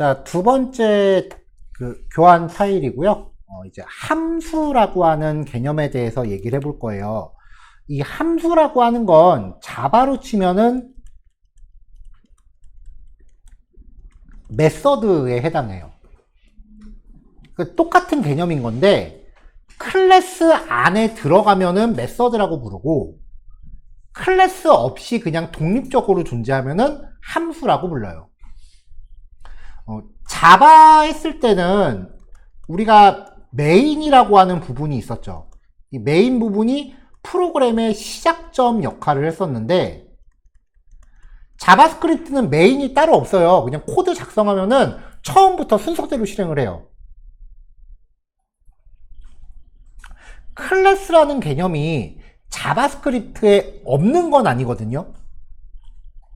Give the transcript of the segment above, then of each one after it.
자, 두 번째 교환 파일이고요. 이제 함수라고 하는 개념에 대해서 얘기를 해볼 거예요. 이 함수라고 하는 건 자바로 치면은 메서드에 해당해요. 똑같은 개념인 건데 클래스 안에 들어가면은 메서드라고 부르고 클래스 없이 그냥 독립적으로 존재하면은 함수라고 불러요. 자바 했을 때는 우리가 메인이라고 하는 부분이 있었죠. 이 메인 부분이 프로그램의 시작점 역할을 했었는데 자바스크립트는 메인이 따로 없어요. 그냥 코드 작성하면은 처음부터 순서대로 실행을 해요. 클래스라는 개념이 자바스크립트에 없는 건 아니거든요.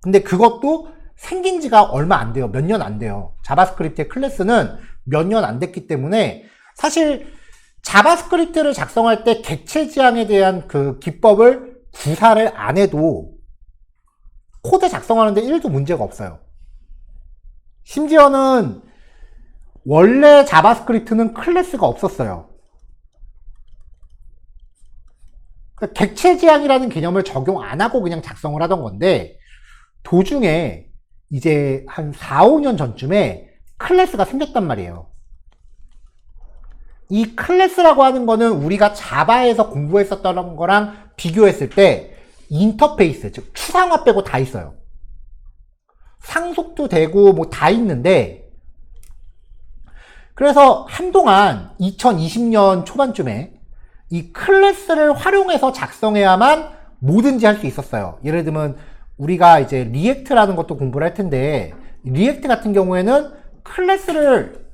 근데 그것도 생긴 지가 얼마 안 돼요. 몇 년 안 돼요. 자바스크립트의 클래스는 몇 년 안 됐기 때문에 사실 자바스크립트를 작성할 때 객체 지향에 대한 그 기법을 구사를 안 해도 코드 작성하는데 1도 문제가 없어요. 심지어는 원래 자바스크립트는 클래스가 없었어요. 그러니까 객체 지향이라는 개념을 적용 안 하고 그냥 작성을 하던 건데 도중에 이제 한 4, 5년 전쯤에 클래스가 생겼단 말이에요. 이 클래스라고 하는 거는 우리가 자바에서 공부했었던 거랑 비교했을 때 인터페이스, 즉 추상화 빼고 다 있어요. 상속도 되고 뭐 다 있는데 그래서 한동안 2020년 초반쯤에 이 클래스를 활용해서 작성해야만 뭐든지 할 수 있었어요. 예를 들면 우리가 이제 리액트라는 것도 공부를 할 텐데 리액트 같은 경우에는 클래스를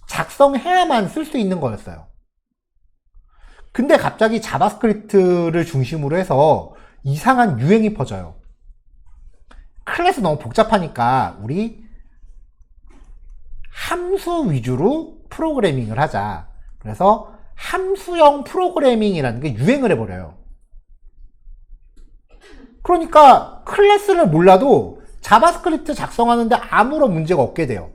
작성해야만 쓸 수 있는 거였어요. 근데 갑자기 자바스크립트를 중심으로 해서 이상한 유행이 퍼져요. 클래스 너무 복잡하니까 우리 함수 위주로 프로그래밍을 하자. 그래서 함수형 프로그래밍이라는 게 유행을 해버려요. 그러니까 클래스를 몰라도 자바스크립트 작성하는데 아무런 문제가 없게 돼요.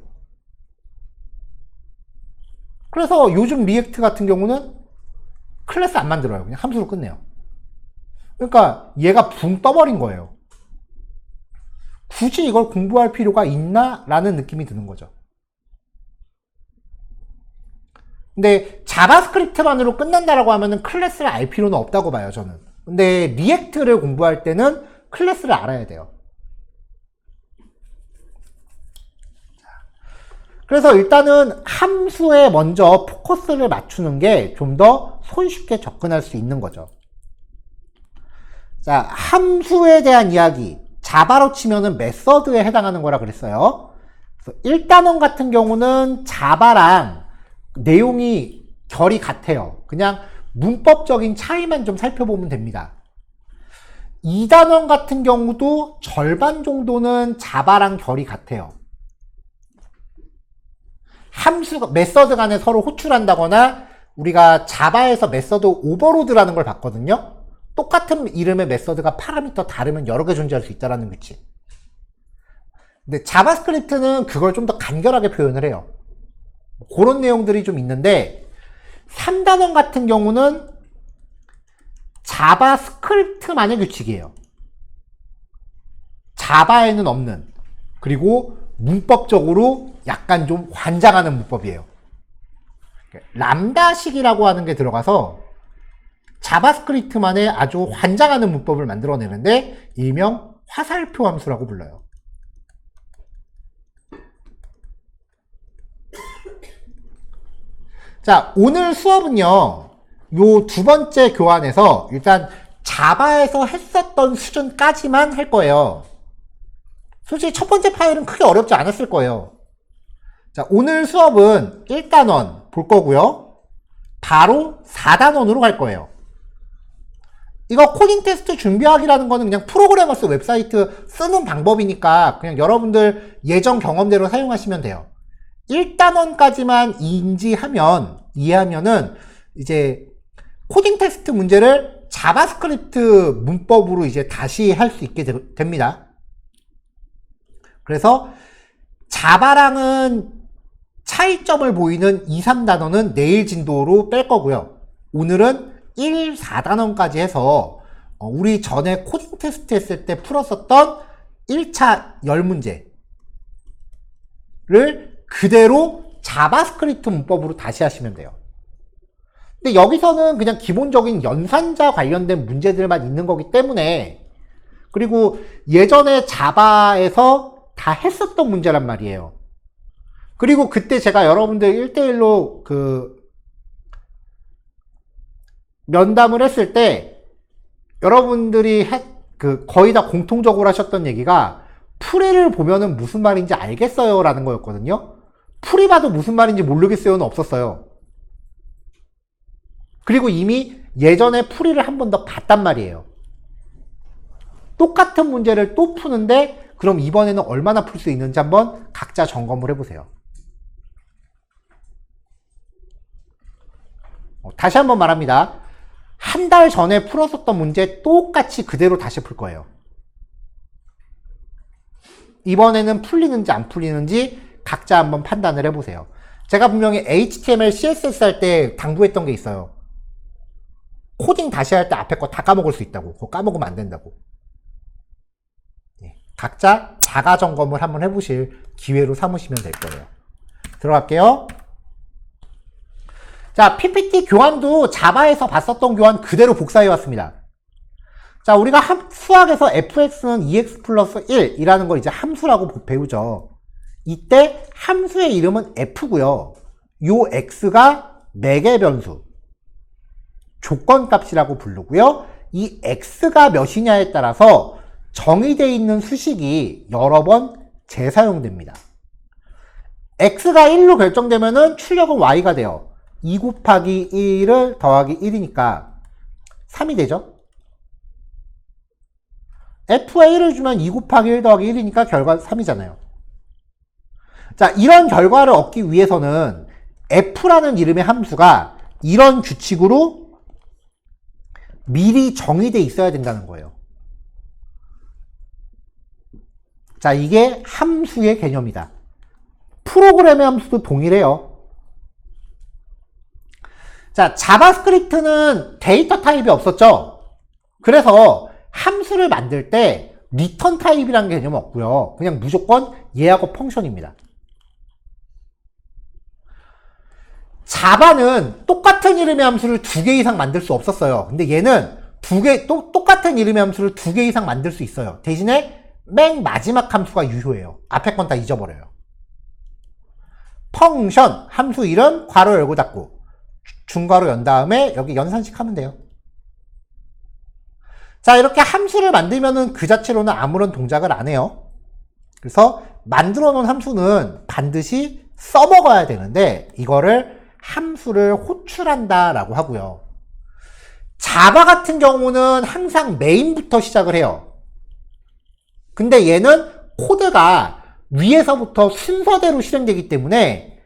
그래서 요즘 리액트 같은 경우는 클래스 안 만들어요. 그냥 함수로 끝내요. 그러니까 얘가 붕 떠버린 거예요. 굳이 이걸 공부할 필요가 있나? 라는 느낌이 드는 거죠. 근데 자바스크립트만으로 끝난다라고 하면은 클래스를 알 필요는 없다고 봐요, 저는. 근데 리액트를 공부할 때는 클래스를 알아야 돼요. 그래서 일단은 함수에 먼저 포커스를 맞추는 게 좀 더 손쉽게 접근할 수 있는 거죠. 자, 함수에 대한 이야기. 자바로 치면은 메서드에 해당하는 거라 그랬어요. 그래서 1단원 같은 경우는 자바랑 내용이 결이 같아요. 그냥 문법적인 차이만 좀 살펴보면 됩니다. 2단원 같은 경우도 절반 정도는 자바랑 결이 같아요. 메서드 간에 서로 호출한다거나 우리가 자바에서 메서드 오버로드라는 걸 봤거든요. 똑같은 이름의 메서드가 파라미터 다르면 여러 개 존재할 수 있다는 규칙. 근데 자바스크립트는 그걸 좀 더 간결하게 표현을 해요. 그런 내용들이 좀 있는데 3단원 같은 경우는 자바스크립트만의 규칙이에요. 자바에는 없는, 그리고 문법적으로 약간 좀 환장하는 문법이에요. 람다식이라고 하는 게 들어가서 자바스크립트만의 아주 환장하는 문법을 만들어내는데 일명 화살표 함수라고 불러요. 자, 오늘 수업은요, 요 두 번째 교환에서 일단 자바에서 했었던 수준까지만 할 거예요. 솔직히 첫 번째 파일은 크게 어렵지 않았을 거예요. 자, 오늘 수업은 1단원 볼 거고요. 바로 4단원으로 갈 거예요. 이거 코딩 테스트 준비하기라는 거는 그냥 프로그래머스 웹사이트 쓰는 방법이니까 그냥 여러분들 예전 경험대로 사용하시면 돼요. 1단원까지만 이해하면은 이제 코딩 테스트 문제를 자바스크립트 문법으로 이제 다시 할 수 있게 됩니다. 그래서 자바랑은 차이점을 보이는 2, 3단원은 내일 진도로 뺄 거고요. 오늘은 1, 4단원까지 해서 우리 전에 코딩 테스트 했을 때 풀었었던 1차 열 문제를 그대로 자바스크립트 문법으로 다시 하시면 돼요. 근데 여기서는 그냥 기본적인 연산자 관련된 문제들만 있는 거기 때문에, 그리고 예전에 자바에서 다 했었던 문제란 말이에요. 그리고 그때 제가 여러분들 1대1로 면담을 했을 때 여러분들이 거의 다 공통적으로 하셨던 얘기가 풀이를 보면은 무슨 말인지 알겠어요 라는 거였거든요. 풀이 봐도 무슨 말인지 모르겠어요는 없었어요. 그리고 이미 예전에 풀이를 한 번 더 봤단 말이에요. 똑같은 문제를 또 푸는데 그럼 이번에는 얼마나 풀 수 있는지 한번 각자 점검을 해보세요. 다시 한번 말합니다. 한 달 전에 풀었었던 문제 똑같이 그대로 다시 풀 거예요. 이번에는 풀리는지 안 풀리는지 각자 한번 판단을 해보세요. 제가 분명히 HTML, CSS 할 때 당부했던 게 있어요. 코딩 다시 할 때 앞에 거 다 까먹을 수 있다고. 그거 까먹으면 안 된다고. 각자 자가 점검을 한번 해보실 기회로 삼으시면 될 거예요. 들어갈게요. 자, PPT 교환도 자바에서 봤었던 교환 그대로 복사해 왔습니다. 자, 우리가 수학에서 fx는 2x 플러스 1이라는 걸 이제 함수라고 배우죠. 이때 함수의 이름은 f고요. 요 x가 맥의 변수, 조건값이라고 부르고요. 이 x가 몇이냐에 따라서 정의되어 있는 수식이 여러 번 재사용됩니다. x가 1로 결정되면은 출력은 y가 돼요. 2 곱하기 1을 더하기 1이니까 3이 되죠. f에 1을 주면 2 곱하기 1 더하기 1이니까 결과 3이잖아요. 자, 이런 결과를 얻기 위해서는 f라는 이름의 함수가 이런 규칙으로 미리 정의되어 있어야 된다는 거예요. 자, 이게 함수의 개념이다. 프로그램의 함수도 동일해요. 자, 자바스크립트는 데이터 타입이 없었죠? 그래서 함수를 만들 때 리턴 타입이라는 개념은 없고요. 그냥 무조건 얘하고 펑션입니다. 자바는 똑같은 이름의 함수를 2개 이상 만들 수 없었어요. 근데 얘는 똑같은 이름의 함수를 2개 이상 만들 수 있어요. 대신에 맨 마지막 함수가 유효해요. 앞에 건 다 잊어버려요. 펑션, 함수 이름, 괄호 열고 닫고, 중괄호 연 다음에 여기 연산식 하면 돼요. 자, 이렇게 함수를 만들면은 그 자체로는 아무런 동작을 안 해요. 그래서 만들어 놓은 함수는 반드시 써먹어야 되는데 이거를 함수를 호출한다 라고 하고요. 자바 같은 경우는 항상 메인부터 시작을 해요. 근데 얘는 코드가 위에서부터 순서대로 실행되기 때문에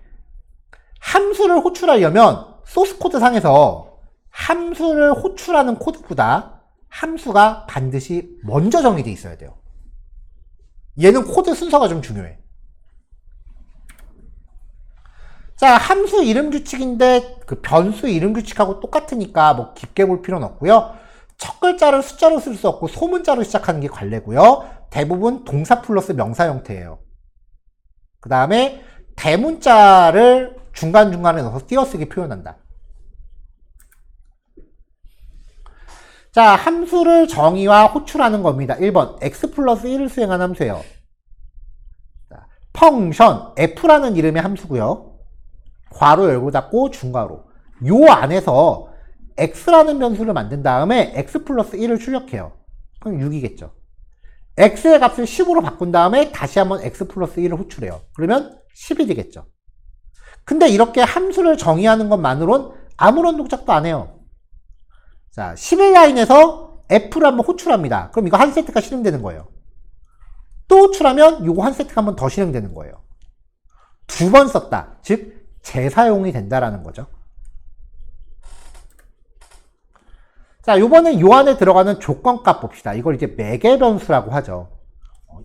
함수를 호출하려면 소스 코드 상에서 함수를 호출하는 코드보다 함수가 반드시 먼저 정의되어 있어야 돼요. 얘는 코드 순서가 좀 중요해. 자, 함수 이름 규칙인데 그 변수 이름 규칙하고 똑같으니까 뭐 깊게 볼 필요는 없고요. 첫 글자를 숫자로 쓸 수 없고 소문자로 시작하는 게 관례고요. 대부분 동사 플러스 명사 형태예요. 그 다음에 대문자를 중간중간에 넣어서 띄어쓰기 표현한다. 자, 함수를 정의와 호출하는 겁니다. 1번 x 플러스 1을 수행한 함수예요. 자, 펑션 f라는 이름의 함수고요. 괄호 열고 닫고 중괄호. 요 안에서 x라는 변수를 만든 다음에 x 플러스 1을 출력해요. 그럼 6이겠죠. x의 값을 10으로 바꾼 다음에 다시 한번 x 플러스 1을 호출해요. 그러면 10이 되겠죠. 근데 이렇게 함수를 정의하는 것만으로는 아무런 동작도 안 해요. 자, 11라인에서 f를 한번 호출합니다. 그럼 이거 한 세트가 실행되는 거예요. 또 호출하면 이거 한 세트가 한번 더 실행되는 거예요. 2번 썼다. 즉 재사용이 된다라는 거죠. 자, 요번엔 요 안에 들어가는 조건값 봅시다. 이걸 이제 매개 변수라고 하죠.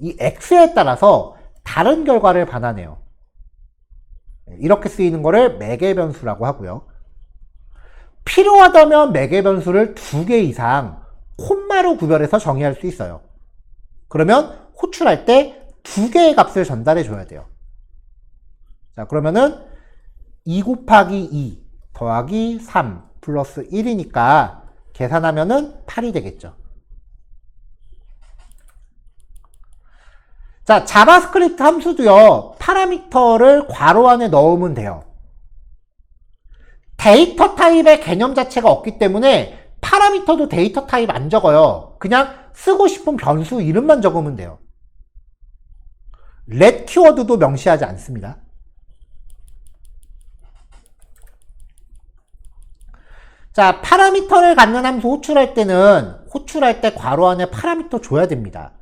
이 x에 따라서 다른 결과를 반환해요. 이렇게 쓰이는 거를 매개 변수라고 하고요. 필요하다면 매개 변수를 2개 이상 콤마로 구별해서 정의할 수 있어요. 그러면 호출할 때 2개의 값을 전달해 줘야 돼요. 자, 그러면은 2 곱하기 2 더하기 3 플러스 1이니까 계산하면은 8이 되겠죠. 자, 자바스크립트 함수도요, 파라미터를 괄호 안에 넣으면 돼요. 데이터 타입의 개념 자체가 없기 때문에 파라미터도 데이터 타입 안 적어요. 그냥 쓰고 싶은 변수 이름만 적으면 돼요. let 키워드도 명시하지 않습니다. 자, 파라미터를 갖는 함수 호출할 때 괄호 안에 파라미터 줘야 됩니다.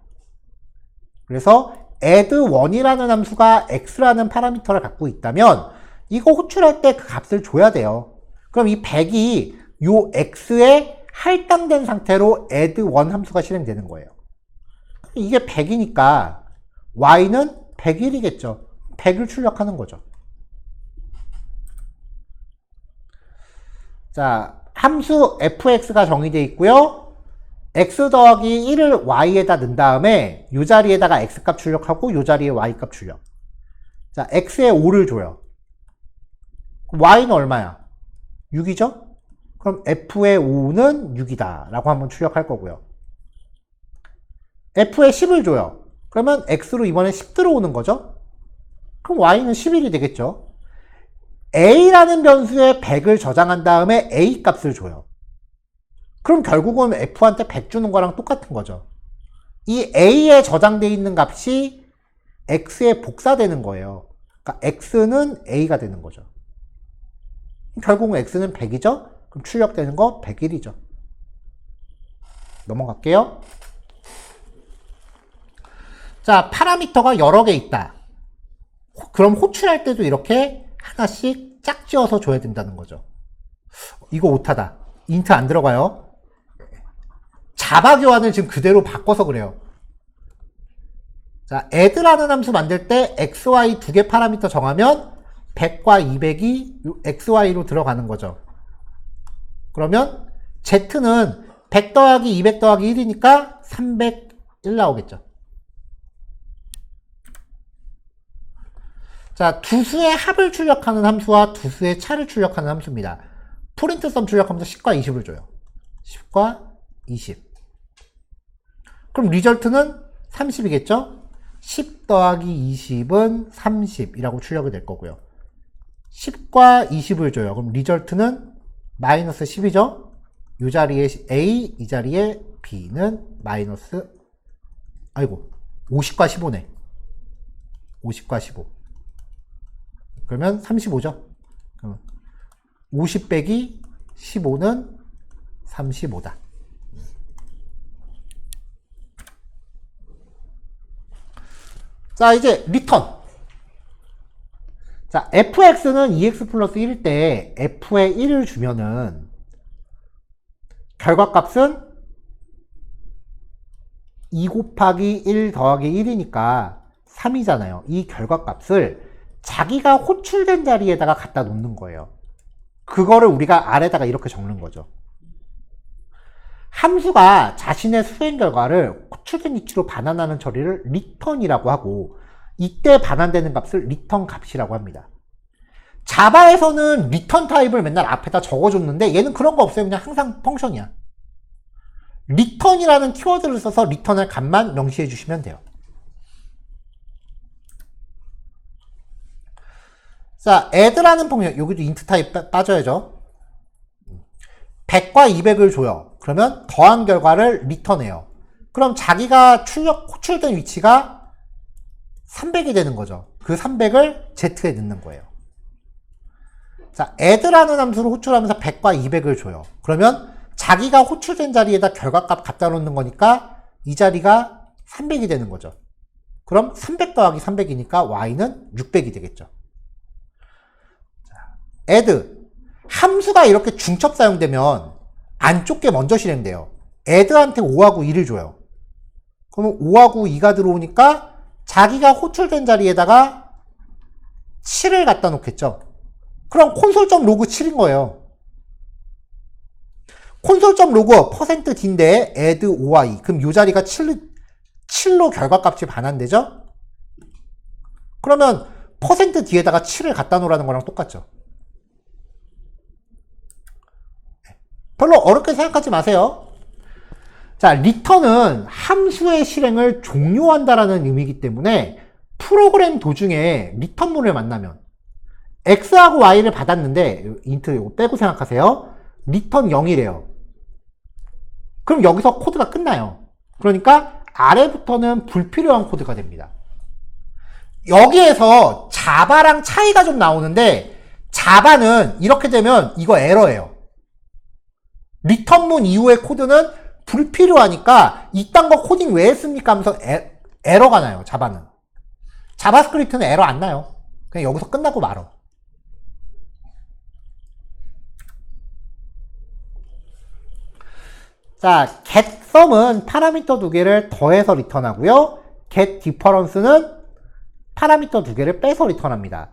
그래서 add1이라는 함수가 x라는 파라미터를 갖고 있다면 이거 호출할 때 그 값을 줘야 돼요. 그럼 이 100이 요 x에 할당된 상태로 add1 함수가 실행되는 거예요. 이게 100이니까 y는 101이겠죠. 100을 출력하는 거죠. 자, 함수 fx가 정의되어 있고요. x 더하기 1을 y에다 넣은 다음에 이 자리에다가 x값 출력하고 이 자리에 y값 출력. 자, x에 5를 줘요. y는 얼마야? 6이죠? 그럼 f의 5는 6이다 라고 한번 출력할 거고요. f에 10을 줘요. 그러면 x로 이번에 10 들어오는 거죠? 그럼 y는 11이 되겠죠? a라는 변수에 100을 저장한 다음에 a 값을 줘요. 그럼 결국은 f한테 100 주는 거랑 똑같은 거죠. 이 a에 저장되어 있는 값이 x에 복사되는 거예요. 그러니까 x는 a가 되는 거죠. 결국은 x는 100이죠? 그럼 출력되는 거 101이죠. 넘어갈게요. 자, 파라미터가 여러 개 있다. 그럼 호출할 때도 이렇게 하나씩 짝지어서 줘야 된다는 거죠. 이거 오타다. 인트 안 들어가요. 자바 교환을 지금 그대로 바꿔서 그래요. 자, add라는 함수 만들 때 xy 2개 파라미터 정하면 100과 200이 xy로 들어가는 거죠. 그러면 z는 100 더하기 200 더하기 1이니까 301 나오겠죠. 자, 두 수의 합을 출력하는 함수와 두 수의 차를 출력하는 함수입니다. 프린트 썸 출력하면서 10과 20을 줘요. 10과 20. 그럼 리절트는 30이겠죠? 10 더하기 20은 30이라고 출력이 될 거고요. 10과 20을 줘요. 그럼 리절트는 마이너스 10이죠? 이 자리에 A, 이 자리에 B는 마이너스, 50과 15네. 50과 15. 그러면 35죠? 50 빼기 15는 35다. 자, 이제 리턴. 자, fx는 2x 플러스 1일 때 f에 1을 주면은 결과값은 2 곱하기 1 더하기 1이니까 3이잖아요. 이 결과값을 자기가 호출된 자리에다가 갖다 놓는 거예요. 그거를 우리가 아래다가 이렇게 적는 거죠. 함수가 자신의 수행 결과를 호출된 위치로 반환하는 처리를 return이라고 하고, 이때 반환되는 값을 return 값이라고 합니다. 자바에서는 return 타입을 맨날 앞에다 적어줬는데 얘는 그런 거 없어요. 그냥 항상 펑션이야. return이라는 키워드를 써서 return할 값만 명시해 주시면 돼요. 자, add라는 펑션, 여기도 int 타입 빠져야죠. 100과 200을 줘요. 그러면 더한 결과를 return해요. 그럼 자기가 호출된 위치가 300이 되는 거죠. 그 300을 z에 넣는 거예요. 자, add라는 함수를 호출하면서 100과 200을 줘요. 그러면 자기가 호출된 자리에다 결과값 갖다 놓는 거니까 이 자리가 300이 되는 거죠. 그럼 300 더하기 300이니까 y는 600이 되겠죠. add. 함수가 이렇게 중첩 사용되면 안쪽 게 먼저 실행돼요. add한테 5하고 2를 줘요. 그러면 5하고 2가 들어오니까 자기가 호출된 자리에다가 7을 갖다 놓겠죠. 그럼 콘솔.로그 7인 거예요. 콘솔.로그 %d인데 add oy. 그럼 이 자리가 7로 결과값이 반환되죠? 그러면 %d에다가 7을 갖다 놓으라는 거랑 똑같죠. 별로 어렵게 생각하지 마세요. 자, return은 함수의 실행을 종료한다라는 의미이기 때문에 프로그램 도중에 return문을 만나면 x하고 y를 받았는데 인트 이거 빼고 생각하세요. return 0이래요. 그럼 여기서 코드가 끝나요. 그러니까 아래부터는 불필요한 코드가 됩니다. 여기에서 자바랑 차이가 좀 나오는데 자바는 이렇게 되면 이거 에러예요. 리턴문 이후의 코드는 불필요하니까 이딴 거 코딩 왜 했습니까 하면서 에러가 나요. 자바는. 자바스크립트는 에러 안 나요. 그냥 여기서 끝나고 말어. 자, getSum은 파라미터 두 개를 더해서 리턴하고요. getDifference는 파라미터 두 개를 빼서 리턴합니다.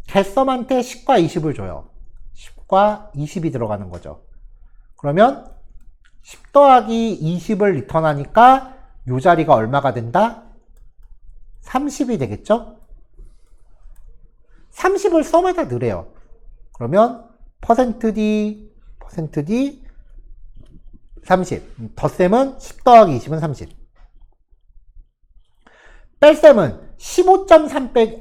getSum한테 10과 20을 줘요. 10과 20이 들어가는 거죠. 그러면 10 더하기 20을 리턴하니까 이 자리가 얼마가 된다? 30이 되겠죠? 30을 썸에다 넣으래요. 그러면 %d 30. 덧셈은 10 더하기 20은 30. 뺄셈은 50.3 빼기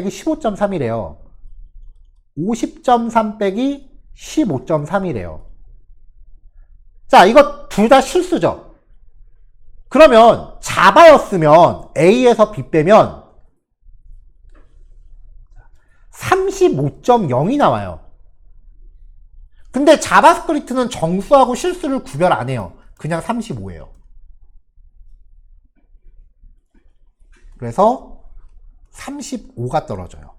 15.3이래요. 50.3 빼기 15.3이래요. 자, 이거 둘 다 실수죠? 그러면 자바였으면 A에서 B 빼면 35.0이 나와요. 근데 자바스크립트는 정수하고 실수를 구별 안 해요. 그냥 35예요. 그래서 35가 떨어져요.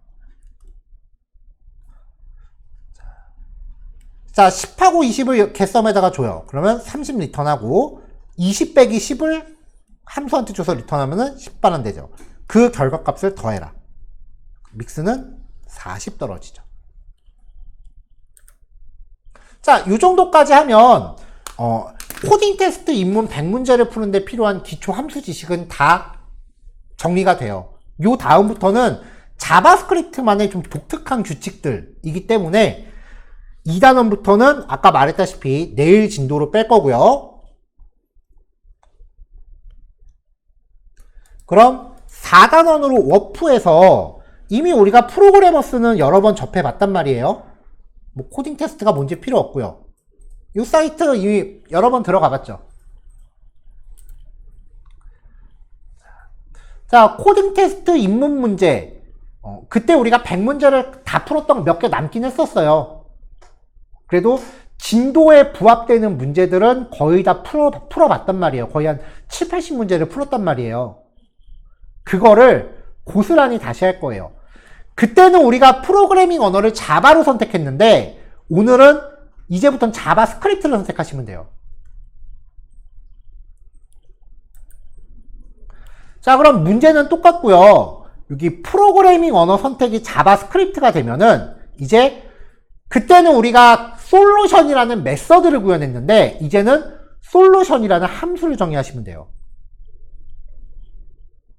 자, 10하고 20을 getSum에다가 줘요. 그러면 30 리턴하고 20 빼기 10을 함수한테 줘서 리턴하면은 10 반환되죠. 그 결과값을 더해라. 믹스는 40 떨어지죠. 자, 이 정도까지 하면 코딩 테스트 입문 100문제를 푸는데 필요한 기초 함수 지식은 다 정리가 돼요. 요 다음부터는 자바스크립트만의 좀 독특한 규칙들이기 때문에 2단원부터는 아까 말했다시피 내일 진도로 뺄 거고요. 그럼 4단원으로 워프에서 이미 우리가 프로그래머스는 여러 번 접해봤단 말이에요. 뭐 코딩 테스트가 뭔지 필요 없고요. 이 사이트 이미 여러 번 들어가 봤죠. 자, 코딩 테스트 입문 문제. 그때 우리가 100문제를 다 풀었던 몇 개 남긴 했었어요. 그래도 진도에 부합되는 문제들은 거의 다 풀어봤단 말이에요. 거의 한 7, 80문제를 풀었단 말이에요. 그거를 고스란히 다시 할 거예요. 그때는 우리가 프로그래밍 언어를 자바로 선택했는데 오늘은 이제부터는 자바스크립트를 선택하시면 돼요. 자, 그럼 문제는 똑같고요. 여기 프로그래밍 언어 선택이 자바스크립트가 되면은 이제 그때는 우리가 솔루션이라는 메서드를 구현했는데 이제는 솔루션이라는 함수를 정의하시면 돼요.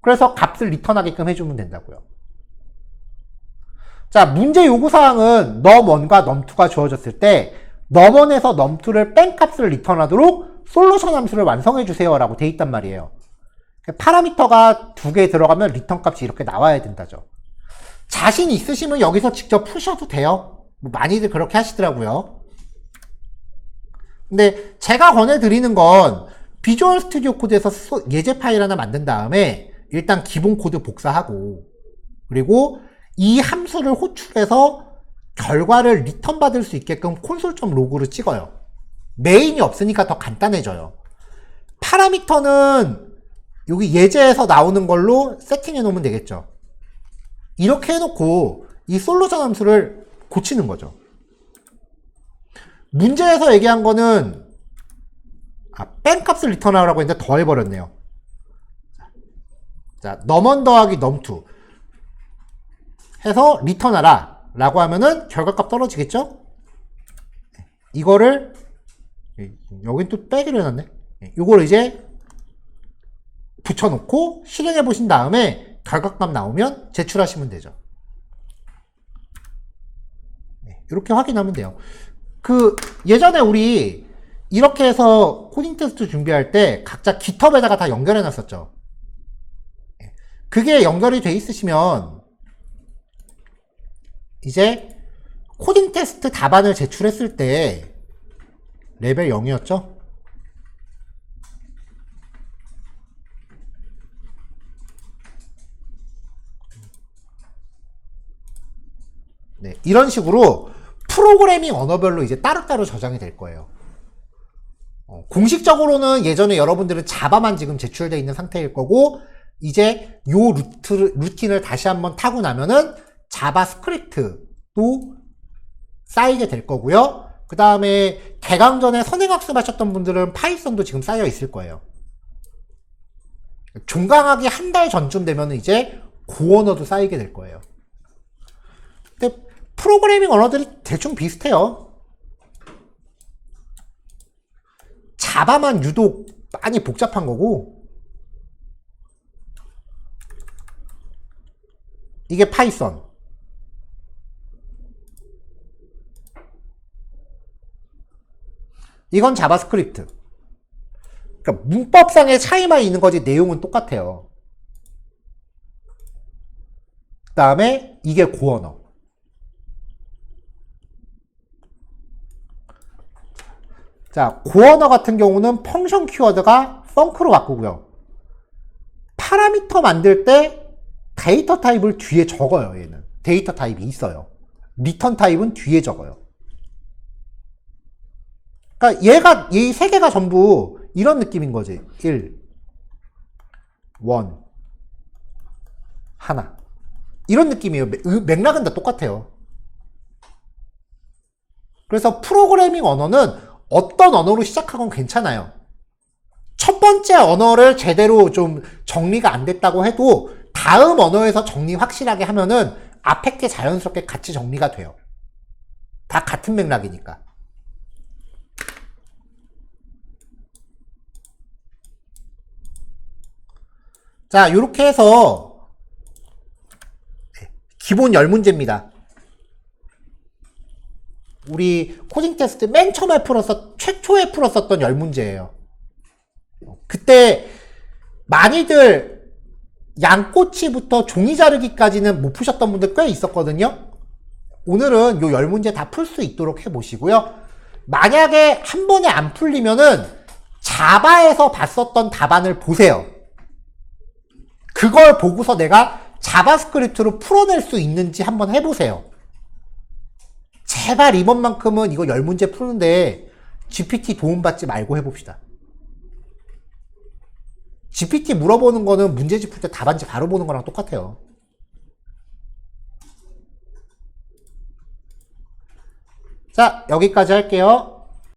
그래서 값을 리턴하게끔 해주면 된다고요. 자, 문제 요구사항은 num1과 num2가 주어졌을 때 num1에서 num2를 뺀 값을 리턴하도록 솔루션 함수를 완성해주세요 라고 돼 있단 말이에요. 파라미터가 2개 들어가면 리턴 값이 이렇게 나와야 된다죠. 자신 있으시면 여기서 직접 푸셔도 돼요. 뭐 많이들 그렇게 하시더라고요. 근데 제가 권해드리는 건 비주얼 스튜디오 코드에서 예제 파일 하나 만든 다음에 일단 기본 코드 복사하고 그리고 이 함수를 호출해서 결과를 리턴 받을 수 있게끔 콘솔.로그로 찍어요. 메인이 없으니까 더 간단해져요. 파라미터는 여기 예제에서 나오는 걸로 세팅해 놓으면 되겠죠. 이렇게 해놓고 이 솔루션 함수를 고치는 거죠. 문제에서 얘기한 거는 뺀 값을 리턴하라고 했는데 더해버렸네요. 자, num1 더하기 num2 해서 리턴하라 라고 하면은 결과값 떨어지겠죠? 이거를 여긴 또 빼기로 해놨네. 이걸 이제 붙여놓고 실행해 보신 다음에 결과값 나오면 제출하시면 되죠. 이렇게 확인하면 돼요. 예전에 우리 이렇게 해서 코딩 테스트 준비할 때 각자 깃허브에다가 다 연결해 놨었죠. 그게 연결이 돼 있으시면 이제 코딩 테스트 답안을 제출했을 때 레벨 0이었죠? 네, 이런 식으로 프로그래밍 언어별로 이제 따로따로 저장이 될 거예요. 공식적으로는 예전에 여러분들은 자바만 지금 제출되어 있는 상태일 거고, 이제 요 루틴을 다시 한번 타고 나면은 자바스크립트도 쌓이게 될 거고요. 그 다음에 개강전에 선행학습 하셨던 분들은 파이썬도 지금 쌓여 있을 거예요. 종강하기 한 달 전쯤 되면 이제 고언어도 쌓이게 될 거예요. 근데 프로그래밍 언어들이 대충 비슷해요. 자바만 유독 많이 복잡한 거고, 이게 파이썬. 이건 자바스크립트. 그러니까 문법상의 차이만 있는 거지 내용은 똑같아요. 그 다음에 이게 고언어. 자, 고언어 같은 경우는 펑션 키워드가 펑크로 바꾸고요. 파라미터 만들 때 데이터 타입을 뒤에 적어요. 얘는 데이터 타입이 있어요. 리턴 타입은 뒤에 적어요. 그러니까 이 세 개가 전부 이런 느낌인 거지. 1, 1, 하나. 이런 느낌이에요. 맥락은 다 똑같아요. 그래서 프로그래밍 언어는 어떤 언어로 시작하건 괜찮아요. 첫 번째 언어를 제대로 좀 정리가 안 됐다고 해도 다음 언어에서 정리 확실하게 하면은 앞에 게 자연스럽게 같이 정리가 돼요. 다 같은 맥락이니까. 자, 요렇게 해서 기본 10문제입니다. 우리 코딩 테스트 맨 처음에 최초에 풀었었던 10문제예요. 그때 많이들 양꼬치부터 종이 자르기까지는 못 푸셨던 분들 꽤 있었거든요. 오늘은 요 10문제 다 풀 수 있도록 해보시고요. 만약에 한 번에 안 풀리면은 자바에서 봤었던 답안을 보세요. 그걸 보고서 내가 자바스크립트로 풀어낼 수 있는지 한번 해보세요. 제발 이번만큼은 이거 10문제 푸는데 GPT 도움받지 말고 해봅시다. GPT 물어보는 거는 문제집 풀 때 답안지 바로 보는 거랑 똑같아요. 자, 여기까지 할게요.